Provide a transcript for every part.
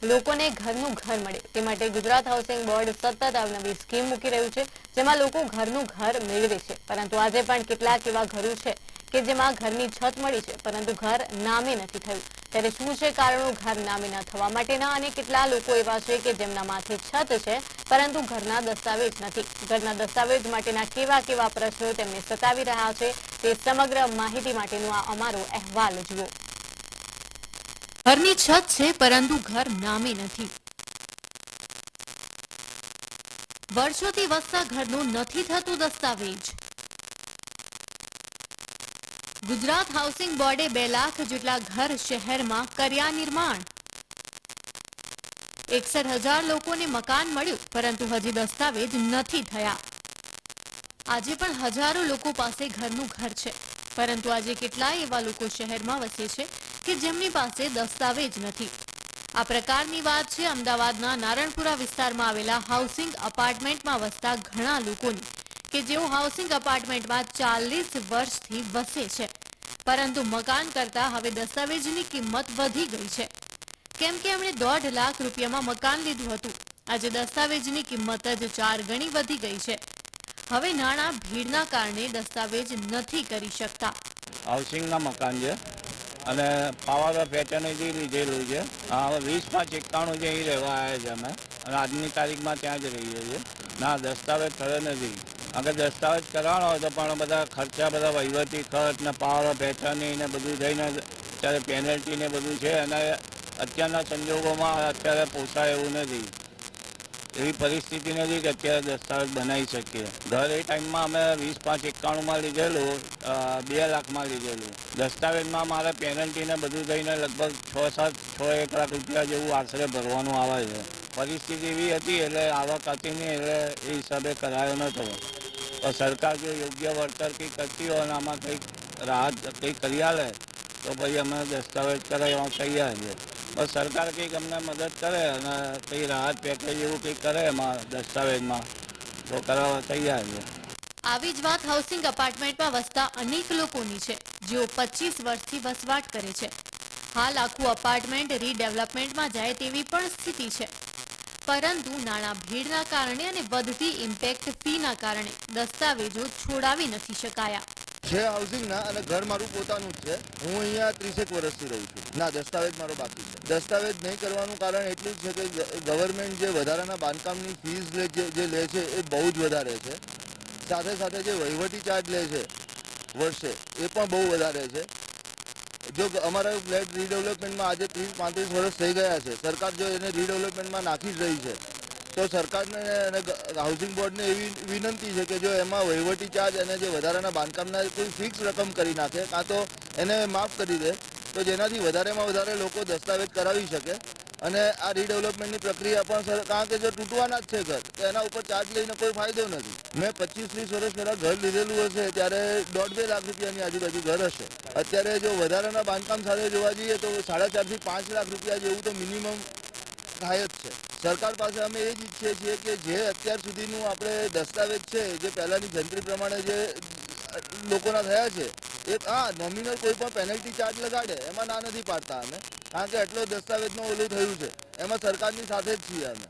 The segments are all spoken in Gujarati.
લોકોને ઘરનું ઘર મળે તે માટે ગુજરાત હાઉસિંગ બોર્ડ સતત અવનવી સ્કીમ મૂકી રહ્યું છે, જેમાં લોકો ઘરનું ઘર મેળવે છે. પરંતુ આજે પણ કેટલાક એવા ઘરો છે કે જેમાં ઘરની છત મળી છે, પરંતુ ઘર નામે નથી થયું. ત્યારે શું છે કારણો ઘર નામે ન થવા માટેના, અને કેટલા લોકો એવા છે કે જેમના માથે છત છે પરંતુ ઘરના દસ્તાવેજ નથી. ઘરના દસ્તાવેજ માટેના કેવા કેવા પ્રશ્નો તેમને સતાવી રહ્યા છે, તે સમગ્ર માહિતી માટેનો આ અમારો અહેવાલ જુઓ. ઘરની છત છે પરંતુ ઘર નામે નથી. વર્ષોથી વસતા ઘરનું નથી થતું દસ્તાવેજ. ગુજરાત હાઉસિંગ બોર્ડે 2 લાખ જેટલા ઘર શહેરમાં કર્યા નિર્માણ. 61,000 લોકોને મકાન મળ્યું, પરંતુ હજી દસ્તાવેજ નથી થયા. આજે પણ હજારો લોકો પાસે ઘરનું ઘર છે, પરંતુ આજે કેટલાય એવા લોકો શહેરમાં વસે છે કે જેમની પાસે દસ્તાવેજ નથી. આ પ્રકારની વાત છે અમદાવાદના નારણપુરા વિસ્તારમાં આવેલા હાઉસિંગ અપાર્ટમેન્ટમાં વસતા ઘણા લોકોની, કે જેઓ હાઉસિંગ અપાર્ટમેન્ટમાં 40 વર્ષથી વસે છે, પરંતુ મકાન કરતા હવે દસ્તાવેજની કિંમત વધી ગઈ છે, કેમ કે એમણે 1.5 લાખ રૂપિયામાં મકાન લીધું હતું. આજે દસ્તાવેજની કિંમત જ 4 ગણી વધી ગઈ છે. હવે નાણાં ભીડના કારણે દસ્તાવેજ નથી કરી શકતા. હાઉસિંગના મકાન છે અને પાવર ઓફ એટર્નીથી લીધેલું છે. 20/5/91 જે અહીં રહેવા આવ્યા છે અમે, અને આજની તારીખમાં ત્યાં જ રહીએ છીએ. ના, દસ્તાવેજ થયો નથી. અગર દસ્તાવેજ કરવાનો હોય તો પણ બધા ખર્ચા, બધા વહીવટી ખર્ચ ને પાવર ઓફ એટર્ની ને બધું થઈને અત્યારે પેનલ્ટી ને બધું છે, અને અત્યારના સંજોગોમાં અત્યારે પોસાય એવું નથી. એવી પરિસ્થિતિ નથી કે અત્યારે દસ્તાવેજ બનાવી શકીએ. ઘર એ ટાઈમમાં અમે 20/5/91 લીધેલું, 2 લાખમાં લીધેલું. દસ્તાવેજમાં મારે પેનલ્ટીને બધું થઈને લગભગ 6-1 લાખ રૂપિયા જેવું આશરે ભરવાનું આવે છે. પરિસ્થિતિ એવી હતી એટલે આવક હતી નહીં, એટલે એ હિસાબે કરાયો નહોતો. તો સરકાર જો યોગ્ય વળતર કંઈક કરતી હોય અને આમાં કંઈક રાહત કંઈક કરી આલે તો પછી અમે દસ્તાવેજ કરાવવા તૈયાર છે. બસ સરકાર કંઈક અમને મદદ કરે અને કંઈ રાહત પેકેજ એવું કંઈક કરે એમાં દસ્તાવેજમાં, તો કરાવવા તૈયાર છે. આવી જ વાત હાઉસિંગ અપાર્ટમેન્ટમાં વસતા અનેક લોકોની છે, જેઓ 25 વર્ષથી વસવાટ કરે છે. હાલ આખું અપાર્ટમેન્ટ રીડેવલપમેન્ટમાં જાય તેવી પણ સ્થિતિ છે, પરંતુ નાણાં ભીડના કારણે અને વધતી ઇમ્પેક્ટ ફીના કારણે દસ્તાવેજો છોડાવી નથી શકાયા. છે હાઉસિંગના, અને ઘર મારું પોતાનું જ છે. હું અહીંયા 30 વર્ષથી રહું છું. ના, દસ્તાવેજ મારો બાકી છે. દસ્તાવેજ નહીં કરવાનું કારણ એટલું જ છે કે ગવર્મેન્ટ જે વધારાના બાંધકામની ફીસ જે લે છે એ બહુ જ વધારે છે. સાથે સાથે જે વહીવટી ચાર્જ લે છે વર્ષે, એ પણ બહુ વધારે છે. જો અમારા ફ્લેટ રીડેવલપમેન્ટમાં આજે 30-35 વર્ષ થઈ ગયા છે, સરકાર જો એને રીડેવલપમેન્ટમાં નાખી જ રહી છે, તો સરકારને અને હાઉસિંગ બોર્ડને એવી વિનંતી છે કે જો એમાં વહીવટી ચાર્જ અને જે વધારાના બાંધકામના કોઈ ફિક્સ રકમ કરી નાખે, કાં તો એને માફ કરી દે, તો જેનાથી વધારેમાં વધારે લોકો દસ્તાવેજ કરાવી શકે. અને આ રીડેવલપમેન્ટની પ્રક્રિયા પણ, કારણ કે જો તૂટવાના જ છે ઘર, તો એના ઉપર ચાર્જ લઈને કોઈ ફાયદો નથી. મેં 25-30 વર્ષ પહેલાં ઘર લીધેલું હશે ત્યારે 1.5-2 લાખ રૂપિયાની આજુબાજુ ઘર હશે. અત્યારે જો વધારાના બાંધકામ સાથે જોવા જઈએ તો 4.5 થી 5 લાખ રૂપિયા જેવું તો મિનિમમ થાય જ છે. સરકાર પાસે અમે એ જ ઈચ્છીએ છીએ કે જે અત્યાર સુધીનું આપણે દસ્તાવેજ છે, જે પહેલાંની જંત્રી પ્રમાણે જે લોકોના થયા છે, એ નોમિનલ કોઈ પણ પેનલ્ટી ચાર્જ લગાડે એમાં ના નથી પાડતા અમે, કારણ કે એટલો દસ્તાવેજનું ઓલું થયું છે, એમાં સરકારની સાથે જ છીએ અમે.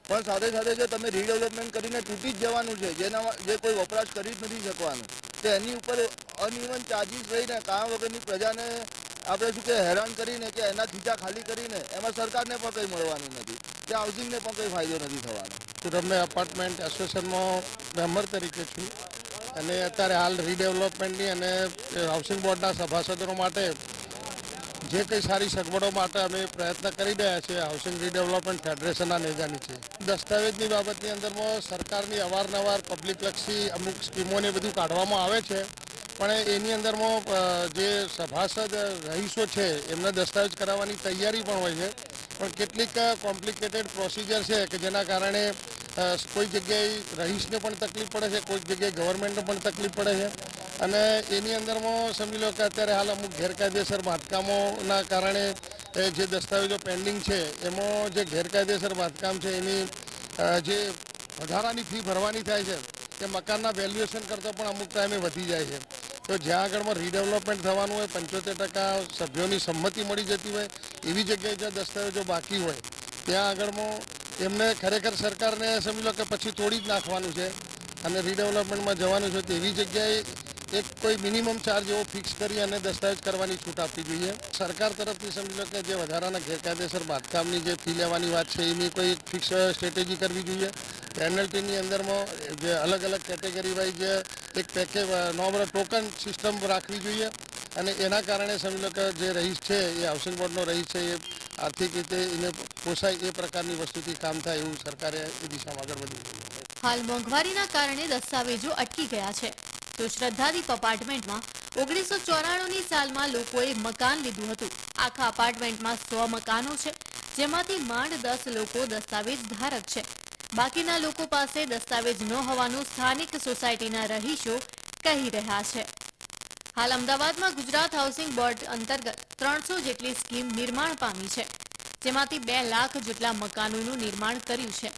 પણ સાથે સાથે જો તમે રીડેવલપમેન્ટ કરીને તૂટી જ જવાનું છે, જે કોઈ વપરાશ કરી જ નથી શકવાનું, તો એની ઉપર અનઇવન ચાર્જિસ રહીને કામ વગરની પ્રજાને આપણે શું કે હેરાન કરીને કે એના ખીચા ખાલી કરીને એમાં સરકારને પણ કંઈ મળવાનું નથી, કે હાઉસિંગને પણ કંઈ ફાયદો નથી થવાનો. તો તમે અપાર્ટમેન્ટ એસોસિએશનમાં મેમ્બર તરીકે છું, અને અત્યારે હાલ રીડેવલપમેન્ટની અને હાઉસિંગ બોર્ડના સભાસદો માટે જે કંઈ સારી સગવડો માટે અમે પ્રયત્ન કરી રહ્યા છીએ હાઉસિંગ રીડેવલપમેન્ટ ફેડરેશનના નેજા નીચે. દસ્તાવેજની બાબતની અંદરમાં સરકારની અવારનવાર પબ્લિકલક્ષી અમુક સ્કીમોને બધું કાઢવામાં આવે છે, પણ એની અંદરમાં જે સભાસદ રહીશો છે એમને દસ્તાવેજ કરાવવાની તૈયારી પણ હોય છે, પણ કેટલીક કોમ્પ્લિકેટેડ પ્રોસિજર છે કે જેના કારણે કોઈ જગ્યાએ રહીશને પણ તકલીફ પડે છે, કોઈક જગ્યાએ ગવર્મેન્ટને પણ તકલીફ પડે છે. અને એની અંદરમાં સમજી લો કે અત્યારે હાલ અમુક ગેરકાયદેસર બાંધકામોના કારણે જે દસ્તાવેજો પેન્ડિંગ છે, એમાં જે ગેરકાયદેસર બાંધકામ છે એની જે વધારાની ફી ભરવાની થાય છે, કે મકાનના વેલ્યુએશન કરતાં પણ અમુક ટાઈમે વધી જાય છે. તો જ્યાં આગળમાં રીડેવલપમેન્ટ થવાનું હોય, 75% સભ્યોની સંમતિ મળી જતી હોય, એવી જગ્યાએ જ્યાં દસ્તાવેજો બાકી હોય, ત્યાં આગળમાં એમને ખરેખર સરકારને સમજી લો કે પછી તોડી જ નાખવાનું છે અને રીડેવલપમેન્ટમાં જવાનું છે. તેવી જગ્યાએ એક કોઈ મિનિમમ ચાર્જ એવો ફિક્સ કરી અને દસ્તાવેજ કરવાની છૂટ આપવી જોઈએ. સરકાર તરફથી સમજી લો કે જે વધારાના ગેરકાયદેસર બાંધકામની જે ફી લેવાની વાત છે એની કોઈ એક ફિક્સ સ્ટ્રેટેજી કરવી જોઈએ. પેનલ્ટીની અંદરમાં જે અલગ અલગ કેટેગરી વાઇઝ એક પેકેજ નોર્મલ ટોકન સિસ્ટમ રાખવી જોઈએ અને એના કારણે સમજી લો કે જે રહીશ છે એ હાઉસિંગ બોર્ડનો રહીશ છે એ આર્થિક રીતે એને પોસાય એ પ્રકારની વસ્તુથી કામ થાય એવું સરકારે એ દિશામાં આગળ વધવું જોઈએ. હાલ મોંઘવારીના કારણે દસ્તાવેજો અટકી ગયા છે, તો શ્રદ્ધાદીપ અપાર્ટમેન્ટમાં 1994ની સાલમાં લોકોએ મકાન લીધું હતું. આખા અપાર્ટમેન્ટમાં 100 મકાનો છે, જેમાંથી માંડ 10 લોકો દસ્તાવેજ ધારક છે. બાકીના લોકો પાસે દસ્તાવેજ ન હોવાનું સ્થાનિક સોસાયટીના રહીશો કહી રહ્યા છે. હાલ અમદાવાદમાં ગુજરાત હાઉસિંગ બોર્ડ અંતર્ગત 300 જેટલી સ્કીમ નિર્માણ પામી છે, જેમાંથી 2 લાખ જેટલા મકાનોનું નિર્માણ કર્યું છે,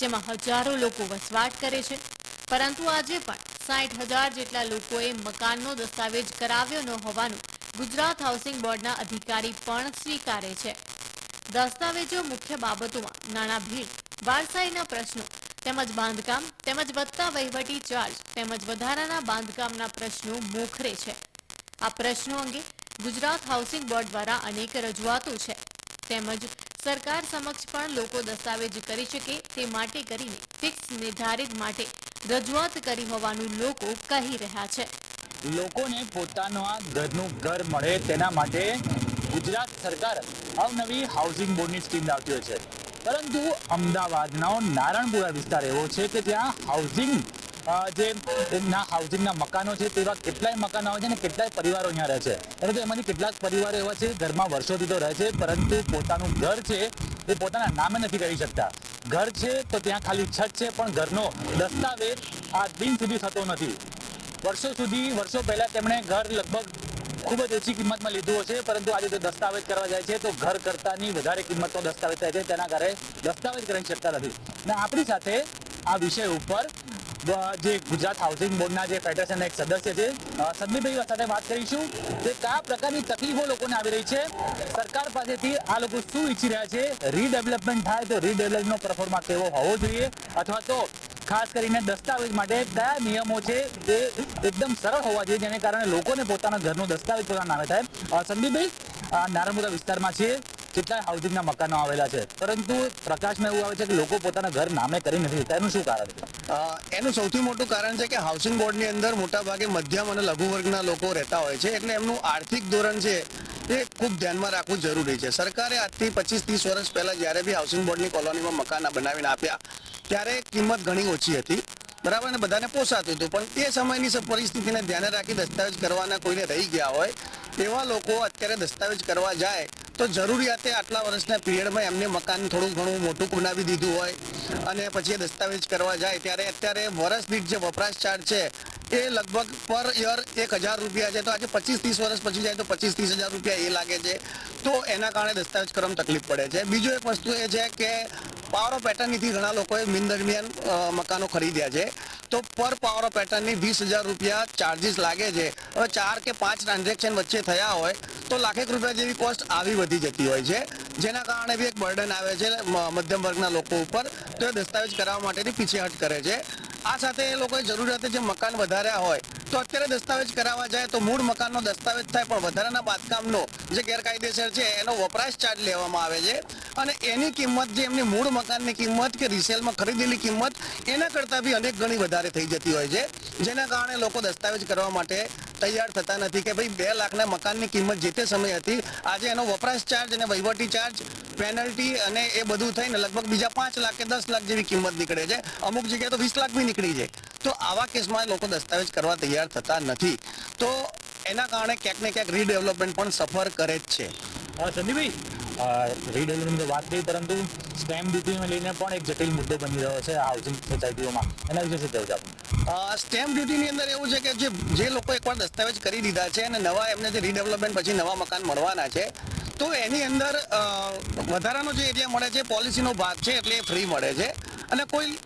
જેમાં હજારો લોકો વસવાટ કરે છે. પરંતુ આજે પણ 60,000 જેટલા લોકોએ મકાનનો દસ્તાવેજ કરાવ્યો ન હોવાનું ગુજરાત હાઉસિંગ બોર્ડના અધિકારી પણ સ્વીકારે છે. દસ્તાવેજો મુખ્ય બાબતોમાં નાણાં ભીડ, વારસાઈના પ્રશ્નો તેમજ બાંધકામ તેમજ વધતા વહીવટી ચાર્જ તેમજ વધારાના બાંધકામના પ્રશ્નો મોખરે છે. આ પ્રશ્નો અંગે ગુજરાત હાઉસિંગ બોર્ડ દ્વારા અનેક રજૂઆતો છે, તેમજ સરકાર સમક્ષ પણ લોકો દસ્તાવેજ કરી શકે તે માટે કરીને ફિક્સ નિર્ધારિત માટે રજૂઆત કરી હોવાનું લોકો કહી રહ્યા છે. લોકોને પોતાના ઘરનું ઘર મળે તેના માટે ગુજરાત સરકાર અવનવી હાઉસિંગ બોર્ડની સ્કીમ લાવતી હોય છે. પરંતુ અમદાવાદનો નારણપુરા વિસ્તાર એવો છે કે ત્યાં હાઉસિંગના મકાનો છે તેવા કેટલાય મકાનો આવે છે અને કેટલાય પરિવારો અહીંયા રહે છે. પરંતુ એમાંથી કેટલાક પરિવારો એવા છે ઘરમાં વર્ષોથી તો રહે છે, પરંતુ પોતાનું ઘર છે એ પોતાના નામે નથી કરી શકતા. ઘર છે તો ત્યાં ખાલી છત છે, પણ ઘરનો દસ્તાવેજ આ દિન સુધી થતો નથી. વર્ષો પહેલા તેમણે ઘર લગભગ ખૂબ જ ઓછી કિંમતમાં લીધું હશે, પરંતુ આજે તો દસ્તાવેજ કરવા જાય છે તો ઘર કરતાની વધારે કિંમતનો દસ્તાવેજ થાય છે, તેના કારણે દસ્તાવેજ કરી શકતા નથી. અને આપણી સાથે આ વિષય ઉપર જે ગુજરાત હાઉસિંગ બોર્ડના જે ફેડરેશનના એક સદસ્ય છે સંદીપભાઈ સાથે વાત કરીશું કે કયા પ્રકારની તકલીફો લોકોને આવી રહી છે, સરકાર પાસેથી આ લોકો શું ઈચ્છી રહ્યા છે, રીડેવલપમેન્ટ થાય તો રીડેવલપમેન્ટનો પરફોર્મન્સ કેવો હોવો જોઈએ, અથવા તો ખાસ કરીને દસ્તાવેજ માટે કયા નિયમો છે તે એકદમ સરળ હોવા જોઈએ જેને કારણે લોકોને પોતાના ઘરનો દસ્તાવેજ પોતાના નામે થાય. સંદીપભાઈ, નારણપુરા વિસ્તારમાં છે, કેટલાય હાઉસિંગના મકાનો આવેલા છે, પરંતુ પ્રકાશમાં એવું આવે છે કે લોકો પોતાના ઘર નામે કરી નથી શકતા. એનું શું કારણ છે? એનું સૌથી મોટું કારણ છે કે હાઉસિંગ બોર્ડની અંદર મોટાભાગે મધ્યમ અને લઘુ વર્ગના લોકો રહેતા હોય છે, એટલે એમનું આર્થિક ધોરણ છે એ ખૂબ ધ્યાનમાં રાખવું જરૂરી છે. સરકારે આજથી 25-30 વર્ષ પહેલા જ્યારે બી હાઉસિંગ બોર્ડની કોલોનીમાં મકાન બનાવીને આપ્યા ત્યારે કિંમત ઘણી ઓછી હતી, બરાબર, ને બધાને પોસાતું હતું. પણ તે સમયની પરિસ્થિતિને ધ્યાને રાખી દસ્તાવેજ કરવાના કોઈને રહી ગયા હોય એવા લોકો અત્યારે દસ્તાવેજ કરવા જાય તો જરૂરિયાતે આટલા વર્ષના પીરિયડમાં એમને મકાન થોડું ઘણું મોટું બનાવી દીધું હોય અને પછી દસ્તાવેજ કરવા જાય ત્યારે અત્યારે વર્ષ દીઠ જે વપરાશ ચાર્જ છે એ લગભગ પર યર 1,000 રૂપિયા છે. તો આજે 25-30 વર્ષ પછી જાય તો 25-30 હજાર રૂપિયા એ લાગે છે, તો એના કારણે દસ્તાવેજ કરવામાં તકલીફ પડે છે. બીજું એક વસ્તુ એ છે કે પાવર ઓફ પેટર્નથી ઘણા લોકોએ મિન દરમિયાન મકાનો ખરીદ્યા છે, તો પર પાવર ઓફ પેટર્નની 20,000 રૂપિયા ચાર્જીસ લાગે છે. હવે 4 કે 5 ટ્રાન્ઝેક્શન વચ્ચે થયા હોય તો લાખેક રૂપિયા જેવી કોસ્ટ આવી વધી જતી હોય છે, જેના કારણે બી એક બર્ડન આવે છે મધ્યમ વર્ગના લોકો ઉપર, તો એ દસ્તાવેજ કરાવવા માટેની પીછેહટ કરે છે. આ સાથે એ લોકોએ જરૂરિયાતે જે મકાન વધાર્યા હોય તો અત્યારે દસ્તાવેજ કરાવવા જાય તો મૂળ મકાનનો દસ્તાવેજ થાય, પણ વધારાના બાંધકામનો જે ગેરકાયદેસર છે એનો વપરાશ ચાર્જ લેવામાં આવે છે અને એની કિંમત જે એમની મૂળ મકાનની કિંમત કે રિસેલમાં ખરીદેલી કિંમત એના કરતાં બી અનેક ગણી વધારે થઈ જતી હોય છે, જેના કારણે લોકો દસ્તાવેજ કરવા માટે તૈયાર થતા નથી કે ભાઈ 2 લાખના મકાનની કિંમત જે તે સમય હતી, આજે એનો વપરાશ ચાર્જ અને વહીવટી ચાર્જ, પેનલ્ટી અને એ બધું થઈને લગભગ બીજા 5 લાખ કે 10 લાખ જેવી કિંમત નીકળે છે. અમુક જગ્યાએ તો 20 લાખ બી નીકળી જાય. તો આવા કેસમાં લોકો દસ્તાવેજ કરવા તૈયાર થતા નથી, તો એના કારણે ક્યાંક ને ક્યાંક રીડેવલપમેન્ટ પણ સફર કરે જ છે. સંદીપભાઈ, રીડેવલપમેન્ટની વાત કરી, પરંતુ સ્ટેમ્પ ડ્યુટીને લઈને પણ એક જટિલ મુદ્દો બની રહ્યો છે હાઉસિંગ સોસાયટીઓમાં, એના વિશે શું કહેવું છે આપણું? સ્ટેમ્પ ડ્યુટીની અંદર એવું છે કે જે લોકો એકવાર દસ્તાવેજ કરી દીધા છે અને નવા એમને જે રીડેવલપમેન્ટ પછી નવા મકાન મળવાના છે, તો એની અંદર વધારાનો જે એરિયા મળે છે પોલિસીનો ભાગ છે, એટલે એ ફ્રી મળે છે અને કોઈ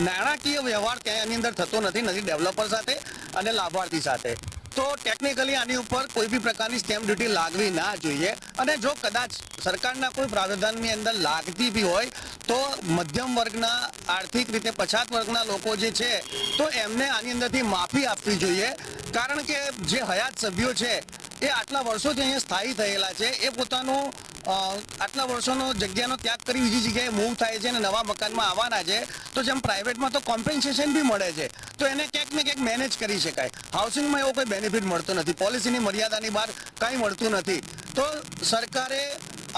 નાણાકીય વ્યવહાર ત્યાં એની અંદર થતો નથી ડેવલપર સાથે અને લાભાર્થી સાથે. તો ટેકનિકલી આની ઉપર કોઈ બી પ્રકારની સ્ટેમ્પ ડ્યુટી લાગવી ના જોઈએ. અને જો કદાચ સરકારના કોઈ પ્રાવધાનની અંદર લાગતી બી હોય તો મધ્યમ વર્ગના, આર્થિક રીતે પછાત વર્ગના લોકો જે છે તો એમને આની અંદરથી માફી આપવી જોઈએ. કારણ કે જે હયાત સભ્યો છે એ આટલા વર્ષોથી અહીંયા સ્થાયી થયેલા છે, એ પોતાનું આટલા વર્ષોનો જગ્યાનો ત્યાગ કરી બીજી જગ્યાએ મૂવ થાય છે અને નવા મકાનમાં આવવાના છે. તો જેમ પ્રાઇવેટમાં તો કોમ્પેન્સેશન બી મળે છે, તો એને ક્યાંક ને ક્યાંક મેનેજ કરી શકાય. હાઉસિંગમાં એવો કોઈ બેનિફિટ મળતો નથી, પોલિસીની મર્યાદાની બહાર કાંઈ મળતું નથી. તો સરકારે,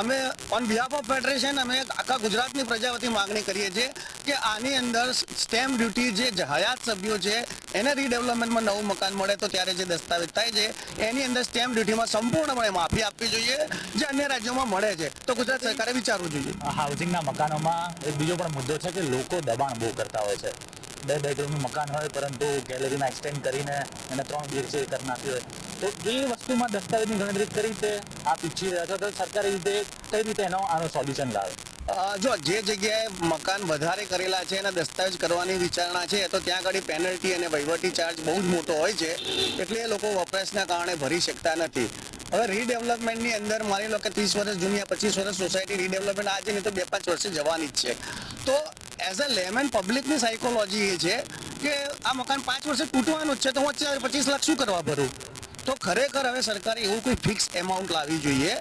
અમે ઓન બિહાફ ઓફ ફેડરેશન, અમે આખા ગુજરાતની પ્રજા વતી માગણી કરીએ છીએ કે આની અંદર સ્ટેમ્પ ડ્યુટી, જે હયાત સભ્યો છે એને રીડેવલપમેન્ટમાં નવું મકાન મળે તો ત્યારે જે દસ્તાવેજ થાય છે એની અંદર સ્ટેમ્પ ડ્યુટીમાં સંપૂર્ણપણે માફી આપવી જોઈએ, જે અન્ય રાજ્યોમાં મળે છે. તો ગુજરાત સરકારે વિચારવું જોઈએ. હાઉસિંગના મકાનોમાં એક બીજો પણ મુદ્દો છે કે લોકો દબાણ બહુ કરતા હોય છે. 2 બેડરૂમનું મકાન હોય પરંતુ ગેલેરીમાં એક્સટેન્ડ કરીને એને 3 BHK કરી નાખ્યું હોય, તો એ વસ્તુમાં દસ્તાવેજની ગણતરી કઈ રીતે આપ ઈચ્છી રહ્યા છો, તો સરકારી રીતે કઈ રીતે આનો સોલ્યુશન લાવે? જો જે જગ્યાએ મકાન વધારે કરેલા છે અને દસ્તાવેજ કરવાની વિચારણા છે તો ત્યાં આગળ પેનલ્ટી અને વહીવટી ચાર્જ બહુ જ મોટો હોય છે, એટલે એ લોકો વપરાશના કારણે ભરી શકતા નથી. હવે રીડેવલપમેન્ટની અંદર માની લો કે 30 વર્ષ જૂની 25 વર્ષ સોસાયટી રીડેવલપમેન્ટ આજે નહીં તો 2-5 વર્ષે જવાની જ છે. તો એઝ અ લેમન પબ્લિકની સાયકોલોજી એ છે કે આ મકાન 5 વર્ષે તૂટવાનું જ છે, તો હું 25 લાખ શું કરવા ભરું? તો ખરેખર હવે સરકારે એવું કોઈ ફિક્સ એમાઉન્ટ લાવવી જોઈએ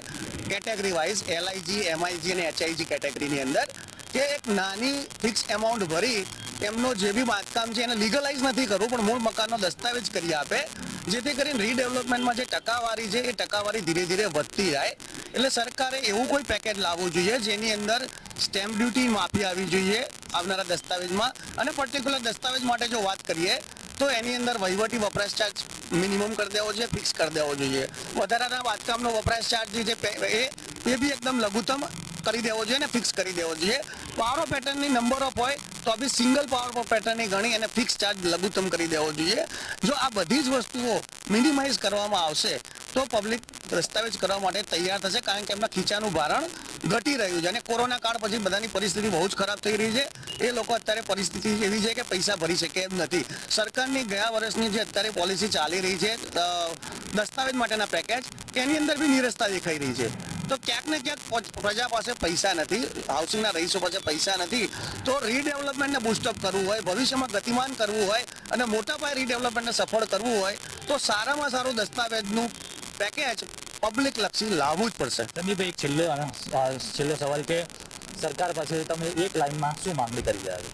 કેટેગરી વાઇઝ, LIG, MIG અને HIG કેટેગરીની અંદર, કે એક નાની ફિક્સ એમાઉન્ટ ભરી એમનો જે બી બાંધકામ છે એને લીગલાઇઝ નથી કરવું પણ મૂળ મકાનનો દસ્તાવેજ કરી આપે, જેથી કરીને રીડેવલપમેન્ટમાં જે ટકાવારી છે એ ટકાવારી ધીરે ધીરે વધતી જાય. એટલે સરકારે એવું કોઈ પેકેજ લાવવું જોઈએ જેની અંદર સ્ટેમ્પ ડ્યુટી માફી આવી જોઈએ આવનારા દસ્તાવેજમાં. અને પર્ટિક્યુલર દસ્તાવેજ માટે જો વાત કરીએ તો એની અંદર વહીવટી વપરાશ ચાર્જ મિનિમમ કરી દેવો જોઈએ, ફિક્સ કરી દેવો જોઈએ. વધારાના બાંધકામનો વપરાશ ચાર્જ જે છે એ બી એકદમ લઘુત્તમ કરી દેવો જોઈએ અને ફિક્સ કરી દેવો જોઈએ. પાવર ઓફ પેટર્નની નંબર ઓફ હોય તો બી સિંગલ પાવર ઓફ પેટર્નની ગણી અને ફિક્સ ચાર્જ લઘુત્તમ કરી દેવો જોઈએ. જો આ બધી જ વસ્તુઓ મિનિમાઇઝ કરવામાં આવશે તો પબ્લિક દસ્તાવેજ કરવા માટે તૈયાર થશે, કારણ કે એમના ખીચાનું ભારણ ઘટી રહ્યું છે. અને કોરોના કાળ પછી બધાની પરિસ્થિતિ બહુ જ ખરાબ થઈ રહી છે. એ લોકો અત્યારે પરિસ્થિતિ એવી છે કે પૈસા ભરી શકે એમ નથી. સરકારની ગયા વર્ષની જે અત્યારે પોલિસી ચાલી રહી છે દસ્તાવેજ માટેના પેકેજ, એની અંદર બી નીરસતા દેખાઈ રહી છે. તો ક્યાંક ને ક્યાંક પ્રજા પાસે પૈસા નથી, હાઉસિંગના રહીશો પાસે પૈસા નથી. તો રીડેવલપમેન્ટને બૂસ્ટઅપ કરવું હોય, ભવિષ્યમાં ગતિમાન કરવું હોય અને મોટા પાયે રીડેવલપમેન્ટને સફળ કરવું હોય તો સારામાં સારું દસ્તાવેજનું પેકેજ પબ્લિક લક્ષી લાવવું જ પડશે. સંદીપભાઈ, એક છેલ્લો સવાલ કે સરકાર પાસે તમે એક લાઈનમાં શું માંગણી કરી રહ્યા છો?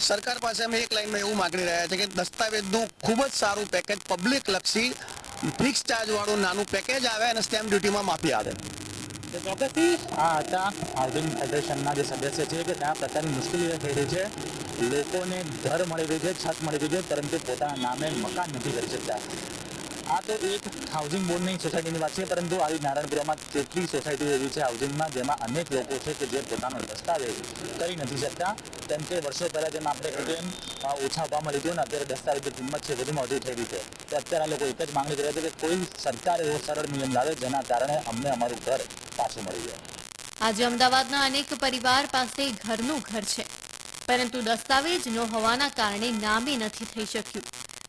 સરકાર પાસે અમે એક લાઈનમાં એવું માંગણી રહ્યા છે કે દસ્તાવેજનું ખૂબ જ સારું પેકેજ, પબ્લિક લક્ષી ફિક્સ ચાર્જ વાળું નાનું પેકેજ આવે અને સ્ટેમ્પ ડ્યુટીમાં માફી આવે. ચોક્કસથી આ હતા હાઉસિંગ ફેડરેશનના જે સદસ્ય છે કે કયા પ્રકારની મુશ્કેલીઓ થઈ રહી છે. લોકોને ઘર મળી રહ્યું છે, છત મળી રહ્યું છે, પરંતુ પોતાના નામે મકાન નથી કરી શકતા. આ તો એક હાઉસિંગ બોર્ડની સોસાયટીની વાત છે, પરંતુ આવી નારાયણપુરામાં કેટલી સોસાયટીઓ એવી છે હાઉસિંગમાં જેમાં અનેક લોકો છે કે જે પોતાનો દસ્તાવેજ કરી નથી શકતા. કેમ કે વર્ષો પહેલાં જેમ આપણે કહ્યું ઓછા ભાવમાં લીધું ને અત્યારે દસ્તાવેજની કિંમત છે વધુમાં વધુ થઈ રહી છે. તો અત્યારે આ લોકો એક જ માંગણી કરે છે કે કોઈ સરકાર એવો સરળ નિયમ લાવે જેના કારણે અમને અમારું ઘર પાછું મળી જાય. આજે અમદાવાદના અનેક પરિવાર પાસે ઘરનું ઘર છે, પરંતુ દસ્તાવેજ ન હોવાના કારણે નામે નથી થઈ શક્યું,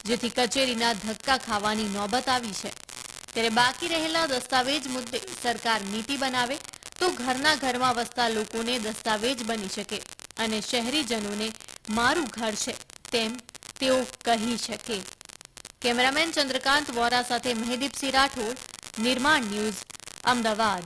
જેથી કચેરીના ધક્કા ખાવાની નોબત આવી છે. ત્યારે બાકી રહેલા દસ્તાવેજ મુદ્દે સરકાર નીતિ બનાવે તો ઘરના ઘરમાં વસતા લોકોને દસ્તાવેજ બની શકે અને શહેરીજનોને મારું ઘર છે તેમ તેઓ કહી શકે. કેમેરામેન ચંદ્રકાંત વોરા સાથે મહેદીપસિંહ રાઠોડ, નિર્માણ ન્યૂઝ, અમદાવાદ.